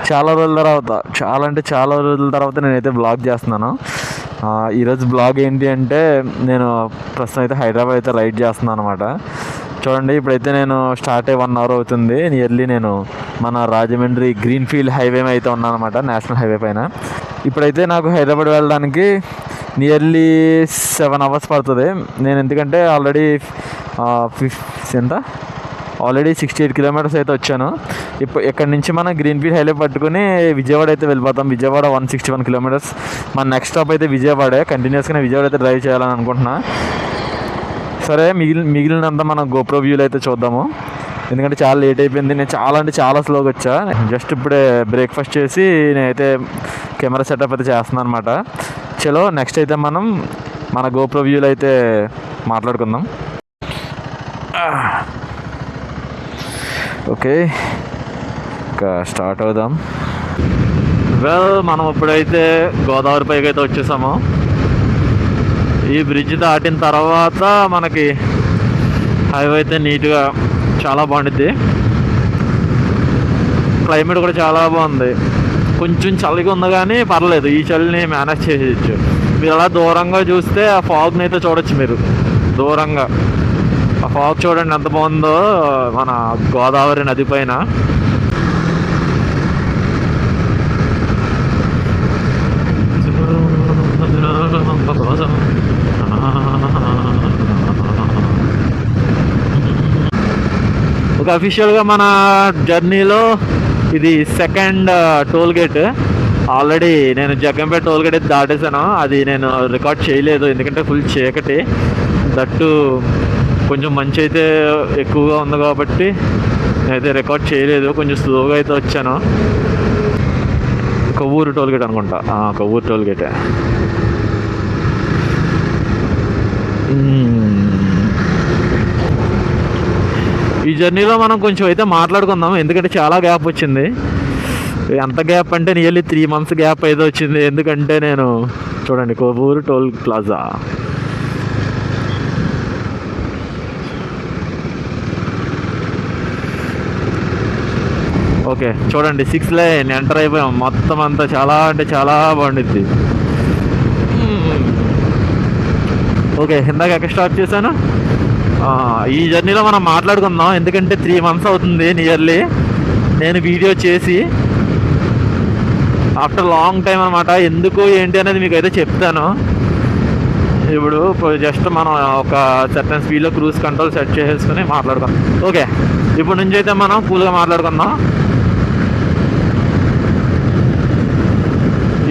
చాలా రోజుల తర్వాత, చాలా అంటే చాలా రోజుల తర్వాత నేనైతే బ్లాగ్ చేస్తున్నాను. ఈరోజు బ్లాగ్ ఏంటి అంటే, నేను ప్రస్తుతం అయితే హైదరాబాద్ అయితే రైడ్ చేస్తున్నాను అనమాట. చూడండి, ఇప్పుడైతే నేను స్టార్ట్ అయ్యి 1 అవర్ అవుతుంది. నియర్లీ నేను మన రాజమండ్రి గ్రీన్ఫీల్డ్ హైవే అయితే ఉన్నాను అనమాట, నేషనల్ హైవే పైన. ఇప్పుడైతే నాకు హైదరాబాద్ వెళ్ళడానికి నియర్లీ 7 అవర్స్ పడుతుంది. నేను ఎందుకంటే ఆల్రెడీ 68 కిలోమీటర్స్ అయితే వచ్చాను. ఇక్కడి నుంచి మనం గ్రీన్ఫీల్డ్ హైవే పట్టుకుని విజయవాడ అయితే వెళ్ళిపోతాం. విజయవాడ 161 కిలోమీటర్స్. మన నెక్స్ట్ స్టాప్ అయితే విజయవాడే. కంటిన్యూస్గా విజయవాడ అయితే డ్రైవ్ చేయాలని అనుకుంటున్నా. సరే, మిగిలినంత మనం గోప్రో వ్యూలు అయితే చూద్దాము, ఎందుకంటే చాలా లేట్ అయిపోయింది. నేను చాలా స్లోగా వచ్చా. జస్ట్ ఇప్పుడే బ్రేక్ఫాస్ట్ చేసి నేనైతే కెమెరా సెటప్ అయితే చేస్తున్నాను అనమాట. చలో, నెక్స్ట్ అయితే మనం మన గోప్రో వ్యూలు అయితే మాట్లాడుకుందాం. ఓకే, ఇంకా స్టార్ట్ అవుదాం. మనం ఇప్పుడైతే గోదావరి పైకి అయితే వచ్చేసాము. ఈ బ్రిడ్జ్ దాటిన తర్వాత మనకి హైవే అయితే నీట్గా చాలా బాగుంటుంది. క్లైమేట్ కూడా చాలా బాగుంది. కొంచెం చలిగా ఉంది కానీ పర్లేదు, ఈ చలిని మేనేజ్ చేసేయచ్చు. మీరు అలా దూరంగా చూస్తే ఆ ఫాగ్ని అయితే చూడొచ్చు. మీరు దూరంగా ఆ ఫాగ్ చూడండి ఎంత బాగుందో మన గోదావరి నది పైన. ఒక అఫీషియల్గా మన జర్నీలో ఇది సెకండ్ టోల్ గేట్. ఆల్రెడీ నేను జగ్గంపేట టోల్ గేట్ అయితే దాటేసాను. అది నేను రికార్డ్ చేయలేదు, ఎందుకంటే ఫుల్ చీకటి, దట్టు కొంచెం మంచి అయితే ఎక్కువగా ఉంది కాబట్టి నేనైతే రికార్డ్ చేయలేదు. కొంచెం స్లోగా అయితే వచ్చాను. కొవ్వూరు టోల్ గేట్ అనుకుంటా, కొవ్వూరు టోల్ గేటే. ఈ జర్నీలో మనం కొంచెం అయితే మాట్లాడుకుందాం, ఎందుకంటే చాలా గ్యాప్ వచ్చింది. ఎంత గ్యాప్ అంటే నియర్లీ 3 months గ్యాప్ అయితే వచ్చింది. ఎందుకంటే నేను చూడండి, కొవ్వూరు టోల్ ప్లాజా. ఓకే, చూడండి 6 lane ఎంటర్ అయిపోయాం. మొత్తం అంతా చాలా అంటే చాలా బాగుండిద్ది. ఓకే, ఇందాక ఎక్కడ స్టార్ట్ చేశాను. ఈ జర్నీలో మనం మాట్లాడుకుందాం, ఎందుకంటే 3 months అవుతుంది నియర్లీ నేను వీడియో చేసి. ఆఫ్టర్ లాంగ్ టైం అనమాట. ఎందుకు ఏంటి అనేది మీకు అయితే చెప్తాను. ఇప్పుడు జస్ట్ మనం ఒక సర్టన్ స్పీడ్లో క్రూజ్ కంట్రోల్ సెట్ చేసేసుకుని మాట్లాడుకుందాం. ఓకే, ఇప్పుడు నుంచి అయితే మనం కూల్గా మాట్లాడుకుందాం.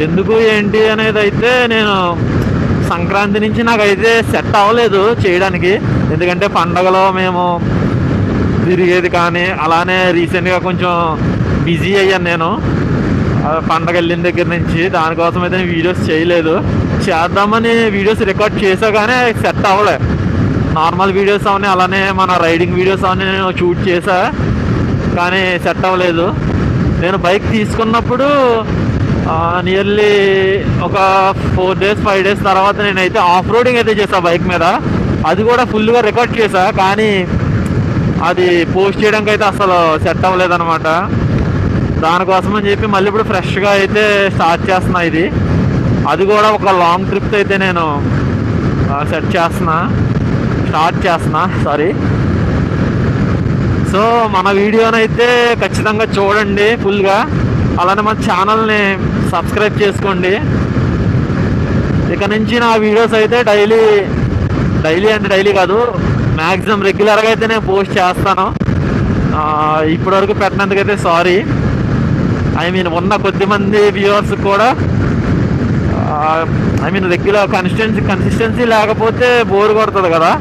ఎందుకు ఏంటి అనేది అయితే నేను సంక్రాంతి నుంచి నాకైతే సెట్ అవ్వలేదు చేయడానికి, ఎందుకంటే పండగలో మేము తిరిగేది కానీ, అలానే రీసెంట్గా కొంచెం బిజీ అయ్యాను నేను పండగ వెళ్ళిన దగ్గర నుంచి. దానికోసం అయితే నేను వీడియోస్ చేయలేదు. చేద్దామని వీడియోస్ రికార్డ్ చేసా కానీ సెట్ అవ్వలే. నార్మల్ వీడియోస్ అవన్నీ, అలానే మన రైడింగ్ వీడియోస్ అవన్నీ నేను షూట్ చేసా కానీ సెట్ అవ్వలేదు. నేను బైక్ తీసుకున్నప్పుడు నియర్లీ ఒక 4 days 5 days తర్వాత నేనైతే ఆఫ్ రోడింగ్ అయితే చేసా బైక్ మీద. అది కూడా ఫుల్గా రికార్డ్ చేసా కానీ అది పోస్ట్ చేయడానికి అయితే అసలు సెట్ అవ్వలేదన్నమాట. దానికోసమని చెప్పి మళ్ళీ ఇప్పుడు ఫ్రెష్గా అయితే స్టార్ట్ చేస్తున్నా ఇది. అది కూడా ఒక లాంగ్ ట్రిప్ అయితే నేను స్టార్ట్ చేస్తున్నా. సో మన వీడియోనైతే ఖచ్చితంగా చూడండి ఫుల్గా. అలానే మన ఛానల్ని సబ్స్క్రైబ్ చేసుకోండి. ఇక నుంచి నా వీడియోస్ అయితే డైలీ కాదు, మ్యాక్సిమం రెగ్యులర్గా అయితే నేను పోస్ట్ చేస్తాను. ఇప్పటివరకు పెట్టినందుకైతే సారీ. ఉన్న కొద్దిమంది వ్యూవర్స్ కూడా రెగ్యులర్ కన్సిస్టెన్సీ లేకపోతే బోర్ కొడుతుంది కదా,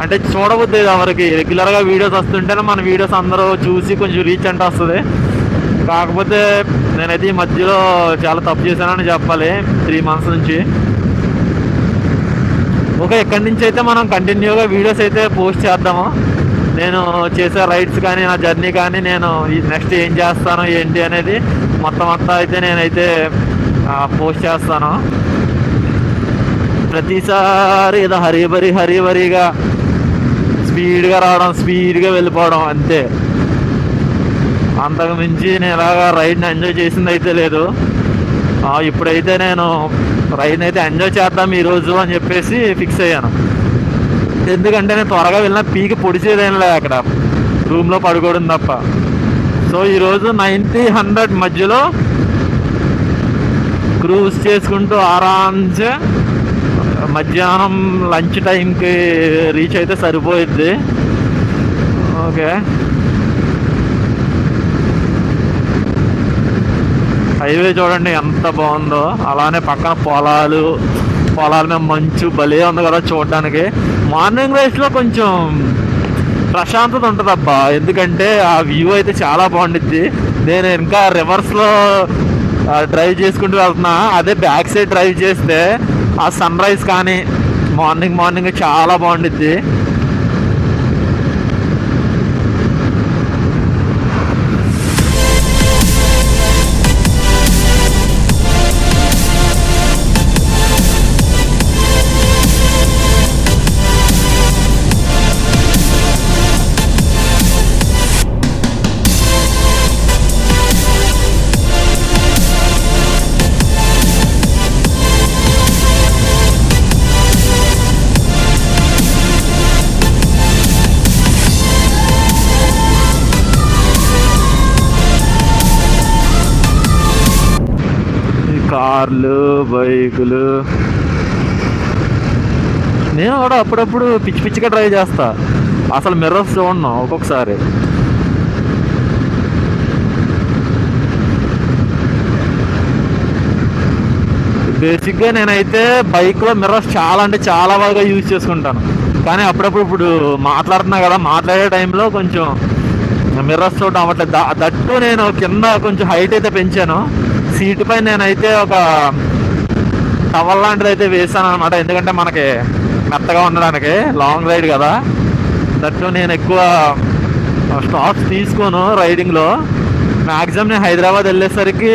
అంటే చూడబుద్ది ఎవరికి. రెగ్యులర్గా వీడియోస్ వస్తుంటేనే మన వీడియోస్ అందరూ చూసి కొంచెం రీచ్ అంటే వస్తుంది. కాకపోతే నేనైతే ఈ మధ్యలో చాలా తప్పు చేశానని చెప్పాలి 3 months నుంచి. ఓకే, ఇక్కడి నుంచి అయితే మనం కంటిన్యూగా వీడియోస్ అయితే పోస్ట్ చేద్దాము. నేను చేసే రైడ్స్ కానీ, నా జర్నీ కానీ, నేను నెక్స్ట్ ఏం చేస్తాను ఏంటి అనేది మొత్తం అయితే నేనైతే పోస్ట్ చేస్తాను. ప్రతిసారి ఏదో హరీబరీగా స్పీడ్గా రావడం, స్పీడ్గా వెళ్ళిపోవడం అంతే. అంతకు మించి నేను ఇలాగా రైడ్ని ఎంజాయ్ చేసింది అయితే లేదు. ఇప్పుడైతే నేను రైడ్ని అయితే ఎంజాయ్ చేద్దాం ఈరోజు అని చెప్పేసి ఫిక్స్ అయ్యాను. ఎందుకంటే నేను త్వరగా వెళ్ళిన పీకి పొడిచేదేం లేదు అక్కడ, రూమ్లో పడుకోవడం తప్ప. సో ఈరోజు 90-100 మధ్యలో క్రూజ్ చేసుకుంటూ ఆరామ్సే మధ్యాహ్నం లంచ్ టైంకి రీచ్ అయితే సరిపోయిద్ది. ఓకే, హైవే చూడండి ఎంత బాగుందో. అలానే పక్కన పొలాల మీద మంచు భలే ఉంది కదా చూడడానికి. మార్నింగ్ రైస్లో కొంచెం ప్రశాంతత ఉంటుంది అబ్బా, ఎందుకంటే ఆ వ్యూ అయితే చాలా బాగుండిద్ది. నేను ఇంకా రివర్స్లో డ్రైవ్ చేసుకుంటూ వెళ్తున్నా. అదే బ్యాక్ సైడ్ డ్రైవ్ చేస్తే ఆ సన్ రైజ్ కానీ మార్నింగ్ చాలా బాగుండిద్ది. కార్లు, బైకులు, నేను కూడా అప్పుడప్పుడు పిచ్చిగా డ్రైవ్ చేస్తా. అసలు మిర్రర్స్ చూడను ఒక్కొక్కసారి. బేసిక్గా నేనైతే బైక్లో మిర్రర్స్ చాలా అంటే చాలా బాగా యూజ్ చేసుకుంటాను. కానీ అప్పుడప్పుడు ఇప్పుడు మాట్లాడుతున్నా కదా, మాట్లాడే టైంలో కొంచెం మిర్రర్స్ చూడడం అవ్వట్లేదు. దట్టు నేను కింద కొంచెం హైట్ అయితే పెంచాను. సీట్ పై నేనైతే ఒక టవల్ లాంటిది అయితే వేసాను అనమాట, ఎందుకంటే మనకి మెత్తగా ఉండడానికి. లాంగ్ రైడ్ కదా, దట్టు నేను ఎక్కువ స్టాప్స్ తీసుకోను రైడింగ్లో. మ్యాక్సిమం నేను హైదరాబాద్ వెళ్ళేసరికి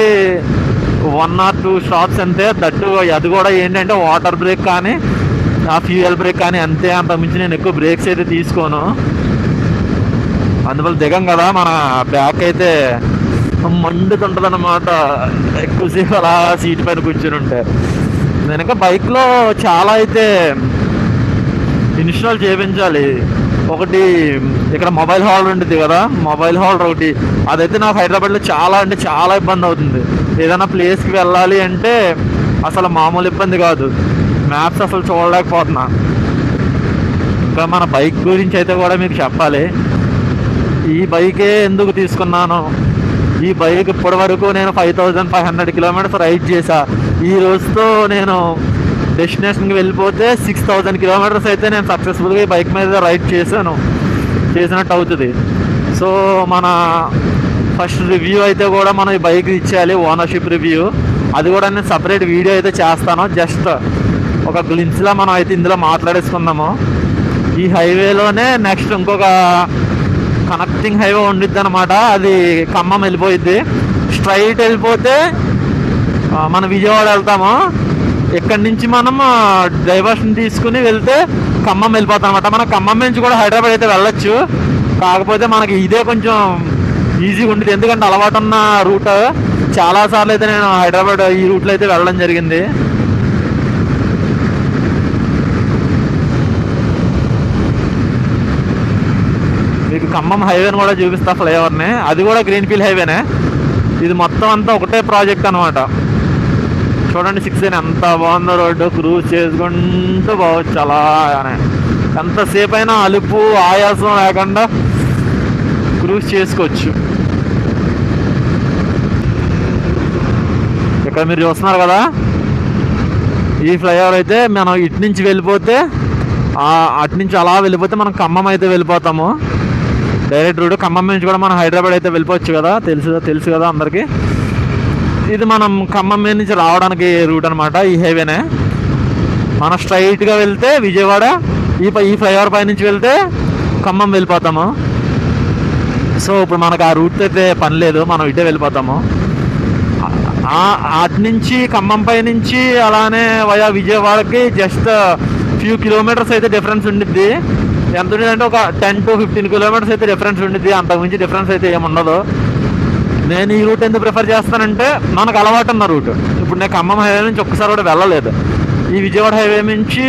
1 or 2 స్టాప్స్ అంతే. దట్టు అది కూడా ఏంటంటే వాటర్ బ్రేక్ కానీ ఆ ఫ్యూయల్ బ్రేక్ కానీ అంతే, అంతకుమించి నేను ఎక్కువ బ్రేక్స్ అయితే తీసుకోను. అందువల్ల దిగం కదా, మన బ్యాక్ అయితే మండుతుంటుంది అన్నమాట ఎక్కువసేపు అలా సీట్ పైన కూర్చొని ఉంటే. నేను ఇంకా బైక్లో చాలా అయితే ఇన్స్టాల్ చేయించాలి. ఒకటి ఇక్కడ మొబైల్ హోల్డర్ ఉంటుంది కదా, మొబైల్ హోల్డర్ ఒకటి, అదైతే నాకు హైదరాబాద్లో చాలా అంటే చాలా ఇబ్బంది అవుతుంది. ఏదైనా ప్లేస్కి వెళ్ళాలి అంటే అసలు మామూలు ఇబ్బంది కాదు, మ్యాప్స్ అసలు చూడలేకపోతున్నా. ఇంకా మన బైక్ గురించి అయితే కూడా మీకు చెప్పాలి. ఈ బైకే ఎందుకు తీసుకున్నాను, ఈ బైక్ ఇప్పటి వరకు నేను 5500 కిలోమీటర్స్ రైడ్ చేశా. ఈ రోజుతో నేను డెస్టినేషన్కి వెళ్ళిపోతే 6000 కిలోమీటర్స్ అయితే నేను సక్సెస్ఫుల్గా ఈ బైక్ మీద రైడ్ చేసినట్టు అవుతుంది. సో మన ఫస్ట్ రివ్యూ అయితే కూడా మనం ఈ బైక్ ఇచ్చేయాలి, ఓనర్షిప్ రివ్యూ. అది కూడా నేను సపరేట్ వీడియో అయితే చేస్తాను. జస్ట్ ఒక గ్లిన్స్లా మనం అయితే ఇందులో మాట్లాడేసుకుందాము. ఈ హైవేలోనే నెక్స్ట్ ఇంకొక కనెక్టింగ్ హైవే ఉండిద్ది అనమాట, అది ఖమ్మం వెళ్ళిపోయిద్ది. స్ట్రైట్ వెళ్ళిపోతే మన విజయవాడ వెళ్తాము. ఇక్కడి నుంచి మనం డైవర్షన్ తీసుకుని వెళ్తే ఖమ్మం వెళ్ళిపోతాం అనమాట. మన ఖమ్మం నుంచి కూడా హైదరాబాద్ అయితే వెళ్ళొచ్చు, కాకపోతే మనకి ఇదే కొంచెం ఈజీగా ఉంటుంది, ఎందుకంటే అలవాటు ఉన్న రూట్. చాలాసార్లు అయితే నేను హైదరాబాద్ ఈ రూట్లో అయితే వెళ్ళడం జరిగింది. మీకు ఖమ్మం హైవేని కూడా చూపిస్తా, ఫ్లైఓవర్ని. అది కూడా గ్రీన్ఫీల్డ్ హైవేనే. ఇది మొత్తం అంతా ఒకటే ప్రాజెక్ట్ అనమాట. చూడండి 6 lane ఎంత బాగుందో రోడ్డు, క్రూజ్ చేసుకుంటూ పోవచ్చు అలానే. ఎంతసేపు అయినా అలుపు ఆయాసం లేకుండా క్రూజ్ చేసుకోవచ్చు. ఇక్కడ మీరు చూస్తున్నారు కదా, ఈ ఫ్లైఓవర్ అయితే మనం ఇటు నుంచి వెళ్ళిపోతే అటు నుంచి అలా వెళ్ళిపోతే మనం ఖమ్మం అయితే వెళ్ళిపోతాము. Direct route. ఖమ్మం నుంచి కూడా మనం హైదరాబాద్ అయితే వెళ్ళిపోవచ్చు కదా, తెలుసు కదా అందరికీ. ఇది మనం ఖమ్మం మీద నుంచి రావడానికి రూట్ అనమాట, ఈ హైవేనే. మనం స్ట్రైట్గా వెళ్తే విజయవాడ, ఈ ఫ్లైఓవర్ పై నుంచి వెళ్తే ఖమ్మం వెళ్ళిపోతాము. సో ఇప్పుడు మనకు ఆ రూట్ అయితే పని లేదు, మనం ఇటే వెళ్ళిపోతాము. అటు నుంచి ఖమ్మం పై నుంచి అలానే వయా విజయవాడకి జస్ట్ ఫ్యూ కిలోమీటర్స్ అయితే డిఫరెన్స్ ఉండిద్ది. ఎంత ఉండేదంటే ఒక 10 to 15 కిలోమీటర్స్ అయితే డిఫరెన్స్ ఉండిద్ది, అంతకుమించి డిఫరెన్స్ అయితే ఏముండదు. నేను ఈ రూట్ ఎందుకు ప్రిఫర్ చేస్తానంటే మనకు అలవాటు ఉన్న రూట్. ఇప్పుడు నేను ఖమ్మం హైవే నుంచి ఒక్కసారి కూడా వెళ్ళలేదు. ఈ విజయవాడ హైవే నుంచి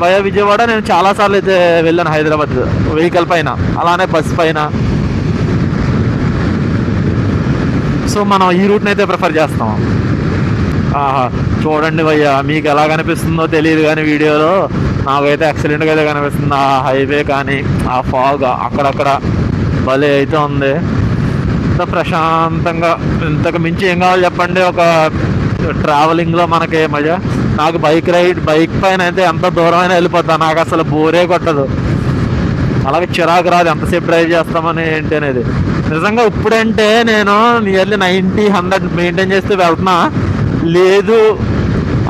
వయా విజయవాడ నేను చాలాసార్లు అయితే వెళ్ళాను, హైదరాబాద్ వెహికల్ పైన, అలానే బస్ పైన. సో మనం ఈ రూట్ని అయితే ప్రిఫర్ చేస్తాం. చూడండి భయ్య, మీకు ఎలా కనిపిస్తుందో తెలియదు కానీ వీడియోలో నాకైతే ఎక్సలెంట్గా అయితే కనిపిస్తుంది. ఆ హైవే కానీ ఆ ఫాగ్ అక్కడక్కడ భలే అయితే ఉంది. ఇంత ప్రశాంతంగా, ఇంతకు మించి ఏం కావాలి చెప్పండి ఒక ట్రావెలింగ్లో మనకి మజా. నాకు బైక్ పైన అయితే ఎంత దూరమైనా వెళ్ళిపోతా, నాకు అసలు బోరే కొట్టదు, అలాగే చిరాకు రాదు ఎంతసేపు డ్రైవ్ చేస్తామని ఏంటి అనేది. నిజంగా ఇప్పుడంటే నేను నియర్లీ 90-100 మెయింటైన్ చేస్తూ వెళ్తున్నా. లేదు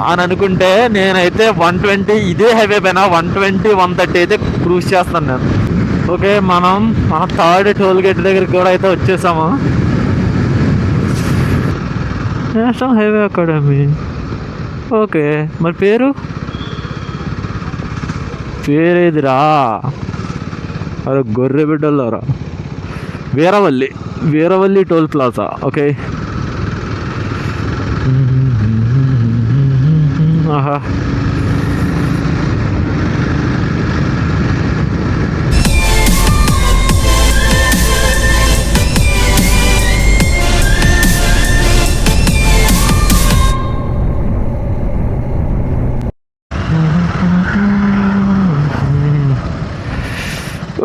అని అనుకుంటే నేనైతే 120, ఇదే హైవే పైన 120-130 అయితే క్రూజ్ చేస్తాను నేను. ఓకే, మన 3rd టోల్ గేట్ దగ్గరికి కూడా అయితే వచ్చేసాము. National highway academy. ఓకే, మరి పేరేదిరా? అరే గొర్రె బిడ్డల్లారా, వీరవల్లి టోల్ ప్లాజా. ఓకే, ఆహా,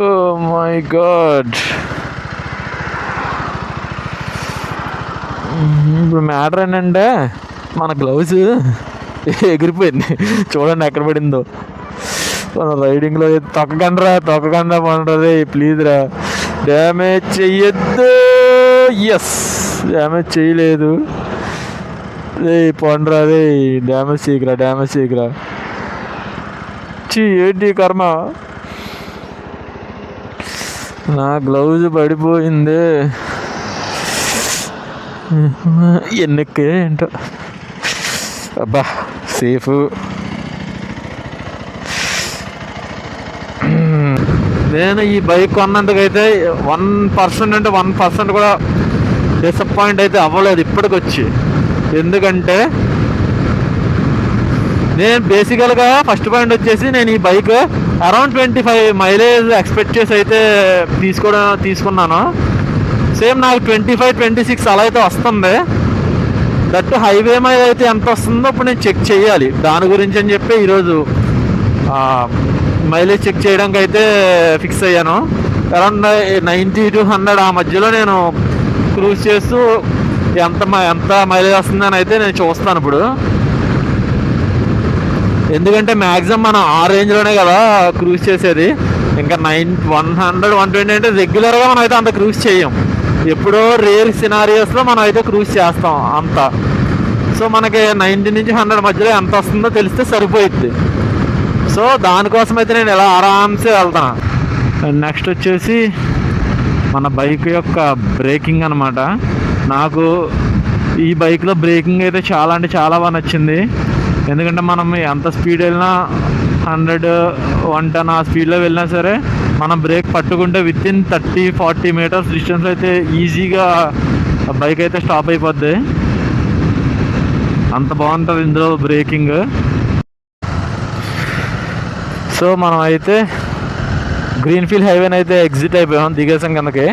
ఓ మై గాడ్. ఇప్పుడు మ్యాటర్ ఏంటంటే మన గ్లౌజ్ ఎగిరిపోయింది, చూడండి ఎక్కడ పడిందో. మన రైడింగ్లో తొక్కకుండా పండుతుంది. ప్లీజ్ రా, డ్యామేజ్ చెయ్యొద్దు. ఎస్, డ్యామేజ్ చేయలేదు. పండురా, అదే డ్యామేజ్ చేయకురా. ఏంటి కర్మ, నా గ్లౌజ్ పడిపోయింది. ఎన్నెక్కే ఏంటో. అబ్బా సేఫ్. నేను ఈ బైక్ కొన్నందుకైతే 1% కూడా డిసప్పాయింట్ అయితే అవ్వలేదు ఇప్పటికొచ్చి. ఎందుకంటే నేను బేసికల్గా ఫస్ట్ పాయింట్ వచ్చేసి నేను ఈ బైక్ అరౌండ్ 25 మైలేజ్ ఎక్స్పెక్ట్ చేసి అయితే తీసుకున్నాను. సేమ్ నాకు 25-26 అలా అయితే వస్తుంది. దట్ హైవే మీద అయితే ఎంత వస్తుందో ఇప్పుడు నేను చెక్ చేయాలి. దాని గురించి అని చెప్పి ఈరోజు మైలేజ్ చెక్ చేయడానికి అయితే ఫిక్స్ అయ్యాను. అరౌండ్ 90-100 ఆ మధ్యలో నేను క్రూజ్ చేస్తూ ఎంత మైలేజ్ వస్తుందని అయితే నేను చూస్తాను ఇప్పుడు. ఎందుకంటే మ్యాక్సిమం మనం ఆ రేంజ్లోనే కదా క్రూజ్ చేసేది. ఇంకా 100-120 అంటే రెగ్యులర్గా మనం అయితే అంత క్రూజ్ చేయం. ఎప్పుడో రేర్ సినారియోస్లో మనం అయితే క్రూజ్ చేస్తాం అంత. సో మనకి 90-100 మధ్యలో ఎంత వస్తుందో తెలిస్తే సరిపోయిద్ది. సో దానికోసం అయితే నేను ఇలా ఆరామ్సే వెళ్తాను. నెక్స్ట్ వచ్చేసి మన బైక్ యొక్క బ్రేకింగ్ అనమాట. నాకు ఈ బైక్లో బ్రేకింగ్ అయితే చాలా అంటే చాలా బాగా నచ్చింది. ఎందుకంటే మనం ఎంత స్పీడ్ వెళ్ళినా 100-110 ఆ స్పీడ్లో వెళ్ళినా సరే మనం బ్రేక్ పట్టుకుంటే వితిన్ 30-40 మీటర్స్ డిస్టెన్స్ అయితే ఈజీగా బైక్ అయితే స్టాప్ అయిపోద్ది. అంత బాగుంటుంది ఇందులో బ్రేకింగ్. సో మనం అయితే గ్రీన్ఫీల్డ్ హైవేని అయితే ఎగ్జిట్ అయిపోయాం, దిగేసాం కిందకి.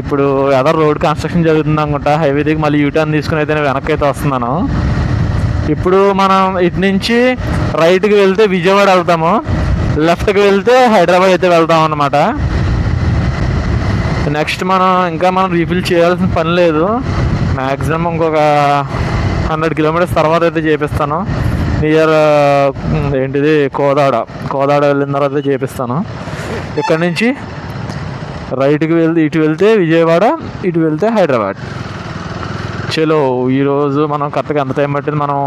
ఇప్పుడు ఏదో రోడ్ కన్స్ట్రక్షన్ జరుగుతుంది అనుకుంటా. హైవే దిగి మళ్ళీ యూటర్న్ తీసుకుని అయితే నేను వెనక్కి అయితే వస్తున్నాను. ఇప్పుడు మనం ఇటు నుంచి రైట్కి వెళ్తే విజయవాడ వెళ్తాము, లెఫ్ట్కి వెళ్తే హైదరాబాద్ అయితే వెళ్తాం అన్నమాట. నెక్స్ట్ మనం రీఫిల్ చేయాల్సిన పని లేదు. మ్యాక్సిమం ఇంకొక 100 కిలోమీటర్స్ తర్వాత అయితే చేపిస్తాను. నియర్ ఏంటిది కోదాడ వెళ్ళిన తర్వాత చేపిస్తాను. ఇక్కడ నుంచి రైట్కి ఇటు వెళ్తే విజయవాడ, ఇటు వెళ్తే హైదరాబాద్. చలో, ఈరోజు మనం కరెక్ట్గా ఎంత టైం పట్టింది? మనం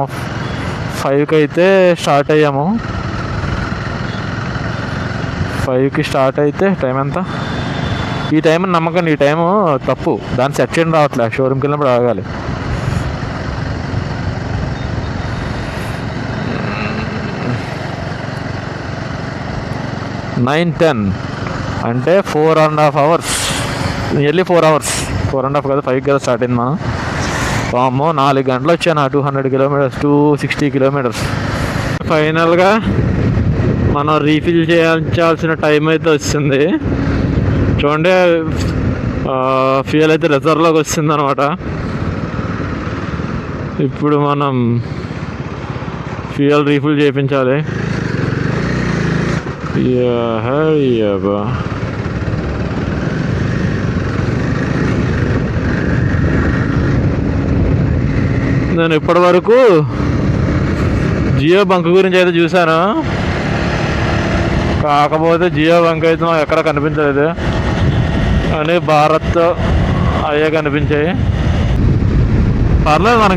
5కి అయితే స్టార్ట్ అయ్యాము. 5కి స్టార్ట్ అయితే టైం ఎంత? ఈ టైం నమ్మకండి, ఈ టైము తప్పు. దాన్ని సెట్ చేయడం రావట్లే, షోరూమ్కి వెళ్ళినప్పుడు ఆగాలి. 9:10 అంటే 4.5 hours, నియర్లీ 4 hours, 4.5 కదా, 5 కదా స్టార్ట్ అయింది మనం. అమ్మో 4 గంటలు వచ్చాను, 200 kilometers, 260 kilometers. ఫైనల్గా మనం రీఫిల్ చేయాల్సిన టైం అయితే వచ్చింది. చూడండి ఫ్యూయల్ అయితే రిజర్వ్లోకి వచ్చింది అనమాట. ఇప్పుడు మనం ఫ్యూయల్ రీఫిల్ చేయించాలి. నేను ఇప్పటి వరకు జియో బంక్ గురించి అయితే చూశాను, కాకపోతే జియో బంక్ అయితే నాకు ఎక్కడ కనిపించలేదు, కానీ భారత్ అయ్యే కనిపించాయి. పర్లేదు, మనం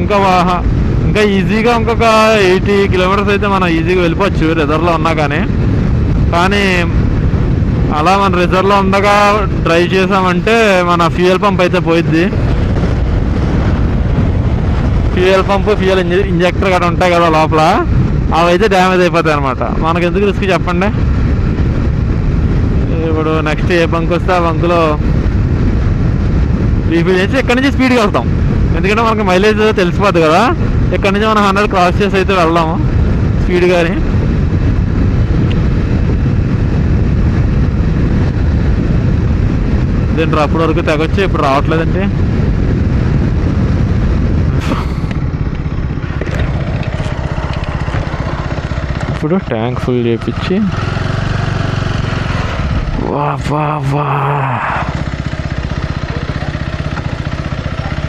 ఇంకా ఈజీగా ఇంకొక 80 kilometers అయితే మనం ఈజీగా వెళ్ళిపోవచ్చు రిజర్వ్లో ఉన్నా. కానీ అలా మన రిజర్వ్లో ఉండగా డ్రైవ్ చేసామంటే మన ఫ్యూయల్ పంప్ అయితే పోయిద్ది. ఫ్యూయల్ పంప్, ఫ్యూయల్ ఇంజెక్టర్ గట్రా ఉంటాయి కదా లోపల, అవి అయితే డ్యామేజ్ అయిపోతాయి అనమాట. మనకు ఎందుకు రిస్క్ చెప్పండి. ఇప్పుడు నెక్స్ట్ ఏ బంక్ వస్తే ఆ బంకులో రీఫిల్ చేసి ఇక్కడి నుంచి స్పీడ్గా వెళ్తాం, ఎందుకంటే మనకి మైలేజ్ తెలిసిపోద్ది కదా. ఇక్కడి నుంచి మనం 100 క్రాస్ చేసి అయితే వెళ్దాము స్పీడ్గాని. దీంట్లో అప్పటి వరకు తెగొచ్చి ఇప్పుడు రావట్లేదండి. ఇప్పుడు ట్యాంక్ ఫుల్ చేపించి వా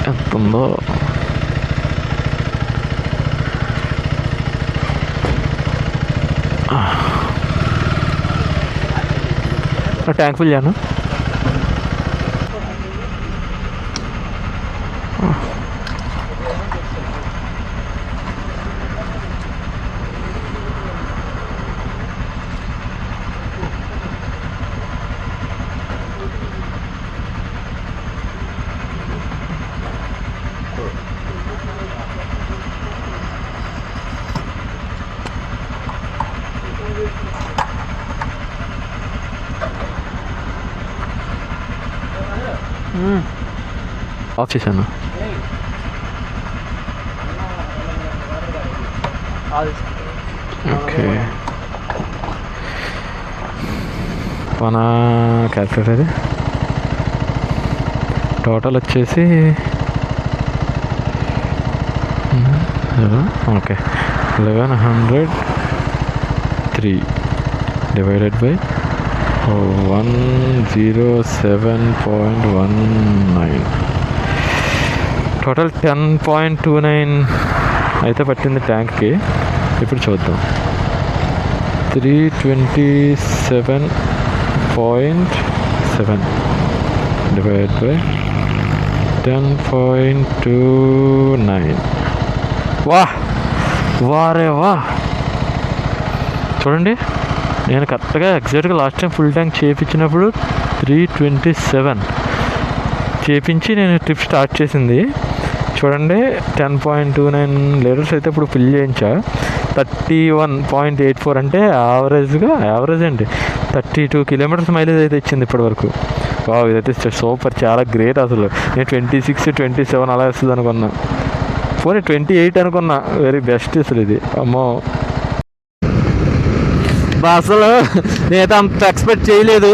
ఎంత ఉందో. ట్యాంక్ ఫుల్ చేయను. ఆఫ్ చేశాను. ఓకే, మన క్యాల్కులేటర్ అది టోటల్ వచ్చేసి ఓకే 1103 డివైడెడ్ బై 107.19, టోటల్ 10.29 అయితే పట్టింది ట్యాంక్కి. ఇప్పుడు చూద్దాం. 327.7 డివైడ్ బై 10.29. వారే చూడండి, నేను కరెక్ట్గా ఎగ్జాక్ట్గా లాస్ట్ టైం ఫుల్ ట్యాంక్ చేయించినప్పుడు 327 చేయించి నేను ట్రిప్ స్టార్ట్ చేసింది. చూడండి 10.29 లీటర్స్ అయితే ఇప్పుడు ఫిల్ చేయించా. 31.84 అంటే యావరేజ్ అండి 32 kilometers మైలేజ్ అయితే ఇచ్చింది ఇప్పటి వరకు. ఇదైతే సూపర్, చాలా గ్రేట్. అసలు నేను 26, 27 అలా వస్తుంది అనుకున్నా, పోనీ 28 అనుకున్నా. వెరీ బెస్ట్ అసలు ఇది. అమ్మో అసలు నేనైతే అంత ఎక్స్పెక్ట్ చేయలేదు.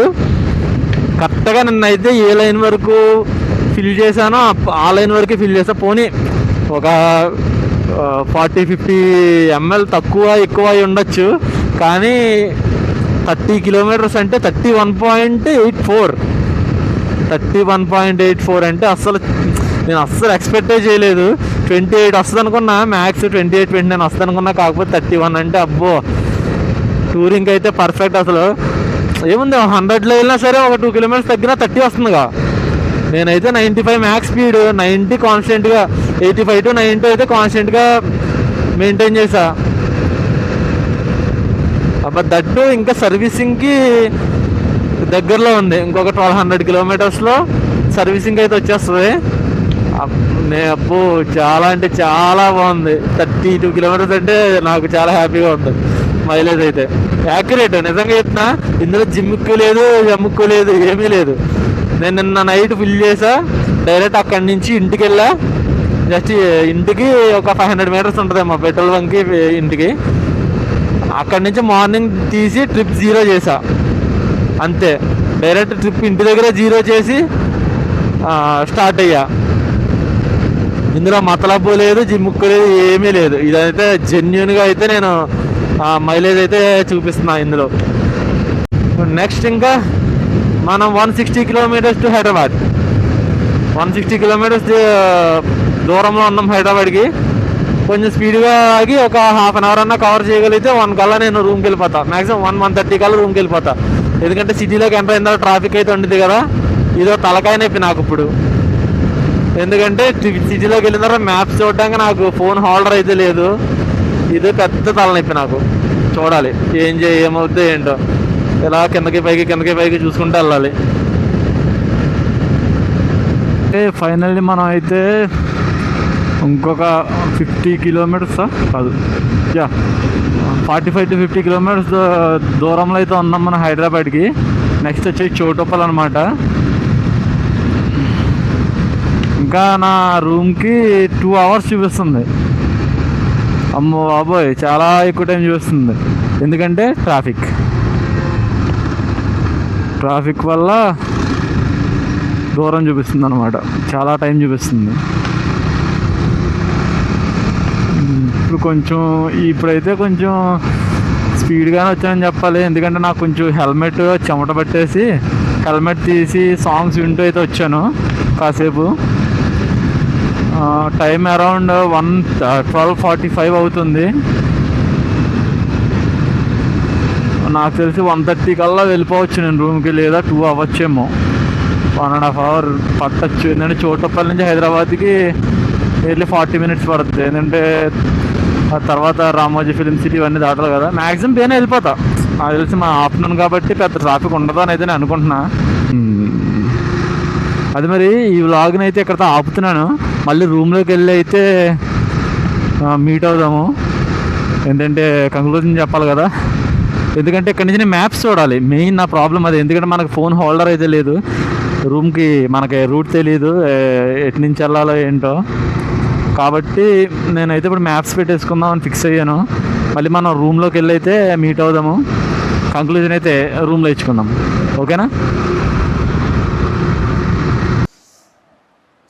కరెక్ట్గా నిన్నైతే ఏ లైన్ వరకు ఫిల్ చేశానో ఆ లైన్ వరకు ఫిల్ చేసా. పోనీ ఒక 40-50 ml తక్కువ ఎక్కువ అయి ఉండొచ్చు, కానీ 30 kilometers అంటే 31.84 అంటే నేను అస్సలు ఎక్స్పెక్టే చేయలేదు. 28 వస్తుంది అనుకున్నా, మ్యాక్స్ 28-29 వస్తుంది అనుకున్నా, కాకపోతే 31 అంటే అబ్బో టూరింగ్ అయితే పర్ఫెక్ట్. అసలు ఏముంది 100లో వెళ్ళినా సరే ఒక 2 kilometers తగ్గినా 30 వస్తుందిగా. నేనైతే 95 మ్యాక్స్ స్పీడ్, 90 కాన్స్టెంట్గా, 85 to 90 అయితే కాన్స్టెంట్గా మెయింటైన్ చేసా. దట్టు ఇంకా సర్వీసింగ్కి దగ్గరలో ఉంది, ఇంకొక 1200 kilometersలో సర్వీసింగ్ అయితే వచ్చేస్తుంది. అబ్బో చాలా అంటే చాలా బాగుంది. 32 kilometers అంటే నాకు చాలా హ్యాపీగా ఉంటుంది. మైలేజ్ అయితే యాక్యురేట్ నిజంగా చెప్తున్నా. ఇందులో జిమ్ముక్కు లేదు, జమ్ముక్కు లేదు, ఏమీ లేదు. నేను నిన్న నైట్ ఫిల్ చేసా, డైరెక్ట్ అక్కడి నుంచి ఇంటికి వెళ్ళా. జస్ట్ ఇంటికి ఒక 500 మీటర్స్ ఉంటుంది మా పెట్రోల్ బంక్కి ఇంటికి. అక్కడి నుంచి మార్నింగ్ తీసి ట్రిప్ 0 చేసా అంతే. డైరెక్ట్ ట్రిప్ ఇంటి దగ్గర 0 చేసి స్టార్ట్ అయ్యా. ఇందులో మతలబ్బు లేదు, జిమ్ముక్కు లేదు, ఏమీ లేదు. ఇదైతే జెన్యున్గా అయితే నేను మైలేజ్ అయితే చూపిస్తున్నా ఇందులో. నెక్స్ట్ ఇంకా మనం 160 కిలోమీటర్స్ టు హైదరాబాద్. 160 కిలోమీటర్స్ దూరంలో ఉన్నాం హైదరాబాద్కి. కొంచెం స్పీడ్గా ఆగి ఒక హాఫ్ అన్ అవర్ అన్నా కవర్ చేయగలిగితే 1 కల్లా నేను రూమ్కి వెళ్ళిపోతా. మ్యాక్సిమం 1:30 కల్లా రూమ్కి వెళ్ళిపోతా. ఎందుకంటే సిటీలోకి ఎంటర్ అయిన ట్రాఫిక్ అయితే ఉంటుంది కదా. ఇదో తలకాయ నొప్పి నాకు ఇప్పుడు. ఎందుకంటే సిటీలోకి వెళ్ళిన తర్వాత మ్యాప్స్ చూడడానికి నాకు ఫోన్ హోల్డర్ అయితే లేదు. ఇది పెద్ద తలనొప్పి నాకు. చూడాలి ఏమవుతుందో ఏంటో. ఇలా కిందకి పైకి చూసుకుంటూ వెళ్ళాలి. ఫైనల్లీ మనం అయితే ఇంకొక 50 కిలోమీటర్స్ కాదు, 45 to 50 కిలోమీటర్స్ దూరంలో అయితే ఉన్నాం మనం హైదరాబాద్కి. నెక్స్ట్ వచ్చేసి చోటుప్పల్ అనమాట. ఇంకా నా రూమ్కి 2 hours చూపిస్తుంది. అమ్మో బాబోయ్, చాలా ఎక్కువ టైం చూపిస్తుంది. ఎందుకంటే ట్రాఫిక్ వల్ల దూరం చూపిస్తుంది అనమాట, చాలా టైం చూపిస్తుంది. ఇప్పుడైతే కొంచెం స్పీడ్గానే వచ్చానని చెప్పాలి. ఎందుకంటే నాకు కొంచెం హెల్మెట్ చెమట పట్టేసి హెల్మెట్ తీసి సాంగ్స్ వింటూ అయితే వచ్చాను కాసేపు. టైం అరౌండ్ 12:45 అవుతుంది. నాకు తెలిసి 1:30 కల్లా వెళ్ళిపోవచ్చు నేను రూమ్కి, లేదా 2 అవ్వచ్చేమో. 1.5 hour పట్టచ్చు. ఎందుకంటే చోటుప్పల్ నుంచి హైదరాబాద్కి ఎర్లీ 40 minutes పడుతుంది. ఏంటంటే ఆ తర్వాత రామోజీ ఫిలిం సిటీ ఇవన్నీ దాటాలి కదా. మ్యాక్సిమం పేనే వెళ్ళిపోతా. నాకు తెలిసి మా ఆఫ్టర్నూన్ కాబట్టి పెద్ద ట్రాఫిక్ ఉండదు అని అయితే నేను అనుకుంటున్నా. అది మరి ఈ వ్లాగ్ని అయితే ఇక్కడతో ఆపుతున్నాను. మళ్ళీ రూమ్లోకి వెళ్ళి అయితే మీట్ అవుదాము. ఏంటంటే కంక్లూజన్ చెప్పాలి కదా. ఎందుకంటే ఇక్కడి నుంచి నేను మ్యాప్స్ చూడాలి. మెయిన్ నా ప్రాబ్లం అది. ఎందుకంటే మనకు ఫోన్ హోల్డర్ అయితే లేదు రూమ్కి, మనకి రూట్ తెలియదు ఎటు నుంచి వెళ్ళాలో ఏంటో. కాబట్టి నేనైతే ఇప్పుడు మ్యాప్స్ పెట్టేసుకుందాం అని ఫిక్స్ అయ్యాను. మళ్ళీ మనం రూమ్లోకి వెళ్ళి అయితే మీట్ అవుదాము. కంక్లూజన్ అయితే రూమ్లో ఇచ్చుకుందాం. ఓకేనా?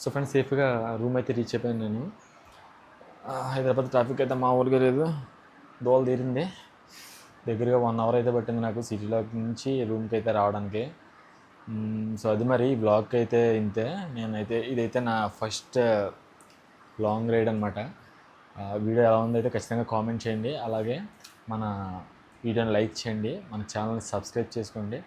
సో ఫ్రెండ్స్, సేఫ్గా రూమ్ అయితే రీచ్ అయిపోయాను నేను. హైదరాబాద్ ట్రాఫిక్ అయితే మా ఊరికే లేదు, దోల తీరింది. దగ్గరగా 1 hour అయితే పట్టింది నాకు సిటీలో నుంచి రూమ్కి అయితే రావడానికి. సో అది మరి ఈ బ్లాగ్కి అయితే ఇంతే. ఇదైతే నా ఫస్ట్ లాంగ్ రైడ్ అనమాట. వీడియో ఎలా ఉందో అయితే ఖచ్చితంగా కామెంట్ చేయండి. అలాగే మన వీడియోని లైక్ చేయండి, మన ఛానల్ని సబ్స్క్రైబ్ చేసుకోండి.